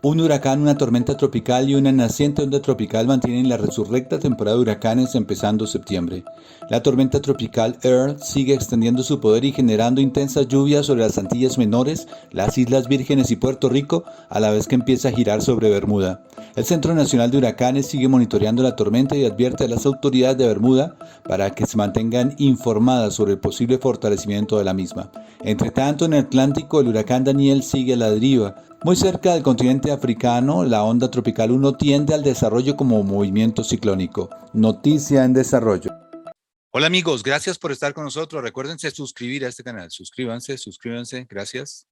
Un huracán, una tormenta tropical y una naciente onda tropical mantienen la resurrecta temporada de huracanes empezando septiembre. La tormenta tropical Earl sigue extendiendo su poder y generando intensas lluvias sobre las Antillas Menores, las Islas Vírgenes y Puerto Rico, a la vez que empieza a girar sobre Bermuda. El Centro Nacional de Huracanes sigue monitoreando la tormenta y advierte a las autoridades de Bermuda para que se mantengan informadas sobre el posible fortalecimiento de la misma. Entre tanto, en el Atlántico, el huracán Daniel sigue a la deriva. Muy cerca del continente africano, la onda tropical 1 tiende al desarrollo como movimiento ciclónico. Noticia en desarrollo. Hola amigos, gracias por estar con nosotros. Recuérdense suscribir a este canal. Suscríbanse, suscríbanse. Gracias.